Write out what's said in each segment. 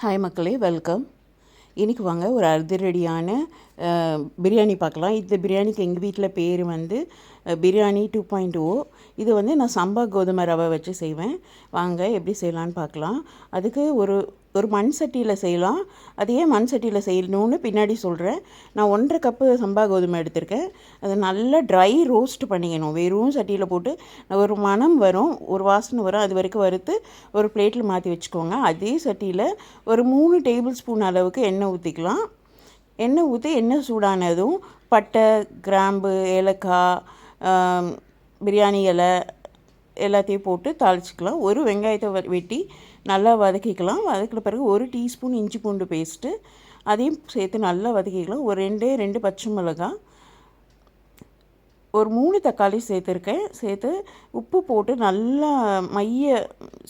Hi மக்களே, welcome. இன்றைக்கி வாங்க ஒரு அதிரடியான பிரியாணி பார்க்கலாம். இந்த பிரியாணிக்கு எங்கள் வீட்டில் பேர் வந்து பிரியாணி 2.0. இது வந்து நான் சம்பா கோதுமை ரவை வச்சு செய்வேன். வாங்க எப்படி செய்யலான்னு பார்க்கலாம். அதுக்கு ஒரு மண் சட்டியில் செய்யலாம். அது ஏன் மண் சட்டியில் செய்யணும்னு பின்னாடி சொல்கிறேன். நான் 1.5 கப்பு சம்பா கோதுமை எடுத்திருக்கேன். அதை நல்லா ட்ரை ரோஸ்ட் பண்ணிக்கணும். வெறும் சட்டியில் போட்டு ஒரு மணம் வரும், ஒரு வாசனை வரும், அது வரைக்கும் வறுத்து ஒரு பிளேட்டில் மாற்றி வச்சுக்கோங்க. அதே சட்டியில் ஒரு 3 டேபிள் ஸ்பூன் அளவுக்கு எண்ணெய் ஊற்றிக்கலாம். எண்ணெய் ஊற்றி எண்ணெய் சூடானதும் பட்டை, கிராம்பு, ஏலக்காய், பிரியாணி இலை எல்லாத்தையும் போட்டு தாளிச்சிக்கலாம். ஒரு வெங்காயத்தை வெட்டி நல்லா வதக்கிக்கலாம். வதக்கின பிறகு 1 டீஸ்பூன் இஞ்சி பூண்டு பேஸ்ட்டு அதையும் சேர்த்து நல்லா வதக்கிக்கலாம். ஒரு 2 பச்சை மிளகாய், ஒரு 3 தக்காளி சேர்த்து உப்பு போட்டு நல்லா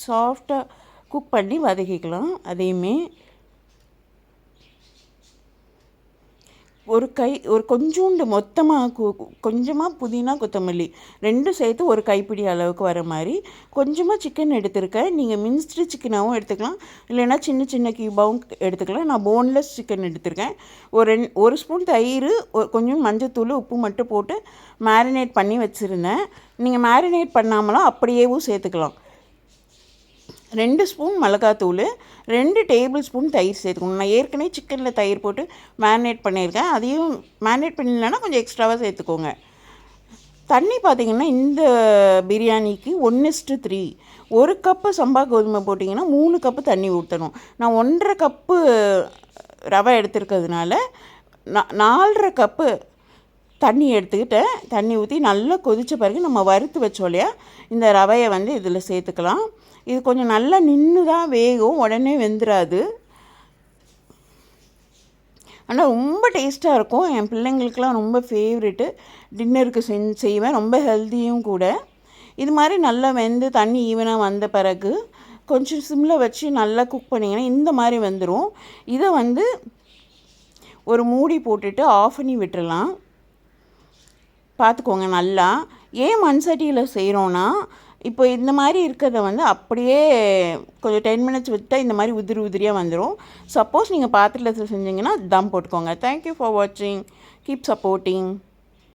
சாஃப்டாக குக் பண்ணி வதக்கிக்கலாம். அதையுமே ஒரு கொஞ்சோண்டு மொத்தமாக கொஞ்சமாக புதினா, கொத்தமல்லி 2 சேர்த்து ஒரு கைப்பிடி அளவுக்கு வர மாதிரி கொஞ்சமாக சிக்கன் எடுத்துருக்கேன். நீங்கள் மின்ஸ்டு சிக்கனாகவும் எடுத்துக்கலாம், இல்லைன்னா சின்ன சின்ன கியூபாகவும் எடுத்துக்கலாம். நான் போன்லெஸ் சிக்கன் எடுத்திருக்கேன். ஒரு ஸ்பூன் தயிர், கொஞ்சம் மஞ்சத்தூள், உப்பு மட்டும் போட்டு மேரினேட் பண்ணி வச்சுருந்தேன். நீங்கள் மேரினேட் பண்ணாமலாம் அப்படியேவும் சேர்த்துக்கலாம். 2 ஸ்பூன் மிளகாத்தூள், 2 டேபிள் ஸ்பூன் தயிர் சேர்த்துக்கணும். நான் ஏற்கனவே சிக்கனில் தயிர் போட்டு மேரினேட் பண்ணியிருக்கேன். அதையும் மேரினேட் பண்ணிடலன்னா கொஞ்சம் எக்ஸ்ட்ராவாக சேர்த்துக்கோங்க. தண்ணி பார்த்திங்கன்னா இந்த பிரியாணிக்கு 1:3. 1 கப்பு சம்பா கோதுமை போட்டிங்கன்னா 3 கப்பு தண்ணி ஊற்றணும். நான் 1.5 கப்பு ரவை எடுத்துருக்கிறதுனால 4.5 கப்பு தண்ணி எடுத்துக்கிட்டேன். தண்ணி ஊற்றி நல்லா கொதித்த பிறகு நம்ம வறுத்து வச்சோம் இல்லையா, இந்த ரவையை வந்து இதில் சேர்த்துக்கலாம். இது கொஞ்சம் நல்லா நின்று தான் வேகும், உடனே வெந்துடாது. ஆனால் ரொம்ப டேஸ்ட்டாக இருக்கும். என் பிள்ளைங்களுக்கெலாம் ரொம்ப ஃபேவரெட்டு. டின்னருக்கு செய்வேன். ரொம்ப ஹெல்த்தியும் கூட. இது மாதிரி நல்லா வெந்து தண்ணி ஈவனாக வந்த பிறகு கொஞ்சம் சிம்மில் வச்சு நல்லா குக் பண்ணிங்கன்னா இந்த மாதிரி வந்துடும். இதை வந்து ஒரு மூடி போட்டுட்டு ஆஃப் பண்ணி விட்டுறலாம். பார்த்துக்கோங்க நல்லா. ஏன் மண் சட்டியில் செய்கிறோன்னா, இப்போ இந்த மாதிரி இருக்கிறத வந்து அப்படியே கொஞ்சம் 10 மினிட்ஸ் விட்டால் இந்த மாதிரி உதிரியாக வந்துடும். சப்போஸ் நீங்கள் பாத்திரத்தில் செஞ்சீங்கன்னா தம் போட்டுக்கோங்க. தேங்க்யூ ஃபார் வாட்சிங். Keep supporting.